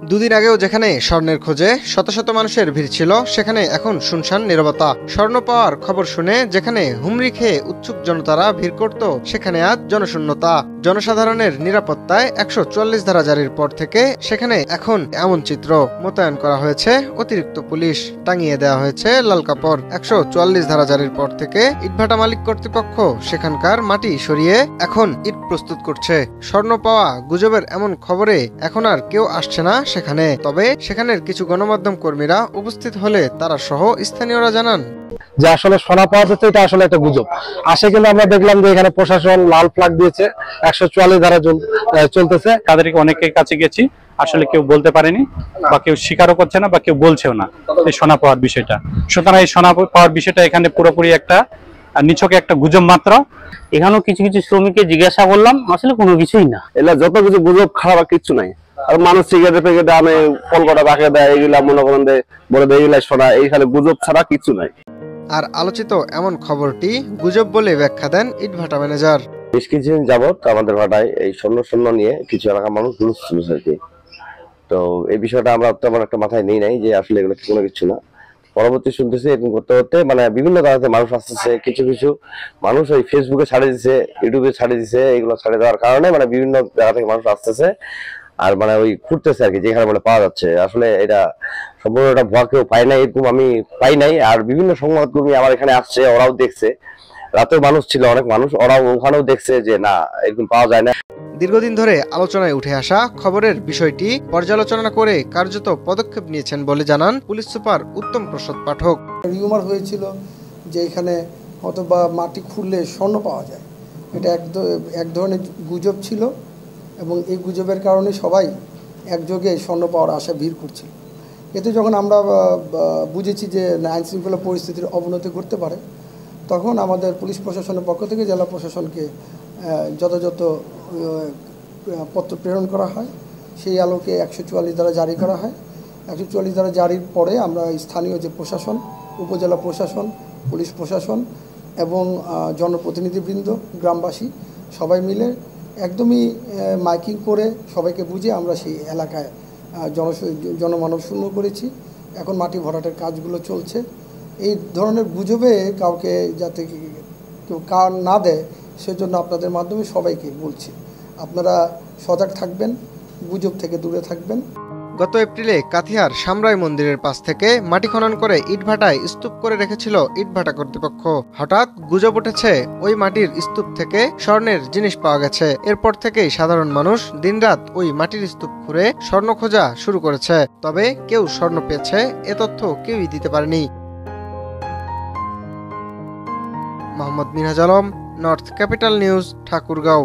দুদিন আগেও যেখানে স্বর্ণের খোঁজে শত শত মানুষের ভিড় ছিল, সেখানে এখন শুনশান নীরবতা। স্বর্ণ পাওয়ার খবর শুনে যেখানে হুমড়ি খেয়ে উৎসুক জনতারা ভিড় করত, সেখানে আজ জনশূন্যতা। জনসাধারণের নিরাপত্তায় ১৪৪ ধারা জারির পর থেকে সেখানে এখন এমন চিত্র। মোতায়েন করা হয়েছে অতিরিক্ত পুলিশ, টাঙিয়ে দেওয়া হয়েছে লাল কাপড়। ১৪৪ ধারা জারির পর থেকে ইটভাটা মালিক কর্তৃপক্ষ সেখানকার মাটি সরিয়ে এখন ইট প্রস্তুত করছে। স্বর্ণ পাওয়া গুজবের এমন খবরে এখন আর কেউ আসছে না সেখানে। তবে সেখানের কিছু গণমাধ্যম কর্মীরা উপস্থিত হলে তারা সহ স্থানীয়রা জানান যে আসলে সোনা পাওয়া যাচ্ছে, এটা আসলে একটা গুজব। আসে কিন্তু আমরা দেখলাম যে এখানে প্রশাসন লাল ফ্ল্যাগ দিয়েছে, ১৪৪ ধারা চলতেছে। তাদেরকে অনেকের কাছে গেছি, আসলে কেউ বলতে পারেনি বা কেউ স্বীকারও করছে না বা কেউ বলছেও না এই সোনা পাওয়ার বিষয়টা। সুতরাং এই সোনা পাওয়ার বিষয়টা এখানে পুরোপুরি একটা নিছক একটা গুজব মাত্র। এখানেও কিছু কিছু শ্রমিককে জিজ্ঞাসা করলাম, আসলে কোনো কিছুই না। এগুলা যত কিছু গুজব, খারাপ কিছু নাই। আর মানুষ সিগারেট প্যাকেটে আমি কলকাতা রাখে দেয়, এগুলা মনে করেন বলে দেয় এগুলা শোনা, এইখানে গুজব ছাড়া কিছু নাই। আর আলোচিত এমন খবরটি গুজব বলে ব্যাখ্যা দেন ইটভাটা ম্যানেজার। বেশ কিছুদিন যাবত আমাদের ভাটায় এই স্বর্ণ নিয়ে কিছু এলাকার মানুষ হুলস্থুল হয়েছে। তো এই বিষয়টা আমরা তেমন একটা মাথায় নেই নাই যে আসলে এগুলো কোনো কিছু না। পরবর্তী শুনতেছি এরকম করতে করতে মানে বিভিন্ন জায়গাতে মানুষ আসতেছে, কিছু কিছু মানুষ ওই ফেসবুকে ছাড়িয়ে দিচ্ছে, ইউটিউবে ছাড়িয়ে দিচ্ছে। এগুলো ছাড়িয়ে দেওয়ার কারণে মানে বিভিন্ন জায়গা থেকে মানুষ আসতেছে আর মানে ওই ঘুরতেছে আর কি, যেখানে মানে পাওয়া যাচ্ছে। আসলে এটা সম্পূর্ণ এটা ভুয়া, কেউ পাই নাই, এরকম আমি পাই নাই। আর বিভিন্ন সংবাদকর্মী আমার এখানে আসছে, ওরাও দেখছে, রাতেও মানুষ ছিল অনেক মানুষ, ওরাও ওখানেও দেখছে যে না, এরকম পাওয়া যায় না। দীর্ঘদিন ধরে আলোচনায় উঠে আসা খবরের বিষয়টি পর্যালোচনা করে কার্যত পদক্ষেপ নিয়েছেন বলে জানান পুলিশ সুপার উত্তম প্রসাদ পাঠক। রিউমার হয়েছিল যে এখানে অথবা মাটি খুললে স্বর্ণ পাওয়া যায়, এটা এক ধরনের গুজব ছিল এবং এই গুজবের কারণে সবাই একযোগে স্বর্ণ পাওয়ার আশা ভিড় করছিল। এতে যখন আমরা বুঝেছি যে আইন শৃঙ্খলা পরিস্থিতির অবনতি করতে পারে, তখন আমাদের পুলিশ প্রশাসনের পক্ষ থেকে জেলা প্রশাসনকে যথাযথ পত্র প্রেরণ করা হয়। সেই আলোকে ১৪৪ ধারা জারি করা হয়। ১৪৪ ধারা জারির পরে আমরা স্থানীয় যে প্রশাসন, উপজেলা প্রশাসন, পুলিশ প্রশাসন এবং জনপ্রতিনিধিবৃন্দ, গ্রামবাসী সবাই মিলে একদমই মাইকিং করে সবাইকে বুঝিয়ে আমরা সেই এলাকায় জনমানব শূন্য করেছি। এখন মাটি ভরাটের কাজগুলো চলছে। এই ধরনের গুজবে কাউকে যাতে কেউ কান না দেয়, সেজন্য আপনাদের মাধ্যমে সবাইকে বলছি, আপনারা সজাগ থাকবেন, গুজব থেকে দূরে থাকবেন। গত এপ্রিলে কাথিয়ার সামরাই মন্দিরের পাশ থেকে মাটি খনন করে ইটভাটায় স্তূপ করে রেখেছিল ইটভাটা কর্তৃপক্ষ। হঠাৎ গুজব উঠেছে ওই মাটির স্তূপ থেকে স্বর্ণের জিনিস পাওয়া গেছে। এরপর থেকেই সাধারণ মানুষ দিনরাত ওই মাটির স্তূপ খুঁড়ে স্বর্ণ খোঁজা শুরু করেছে। তবে কেউ স্বর্ণ পেয়েছে এ তথ্য কেউই দিতে পারেনি। Mohammad Minhaj Alam, north capital news, Thakurgaon.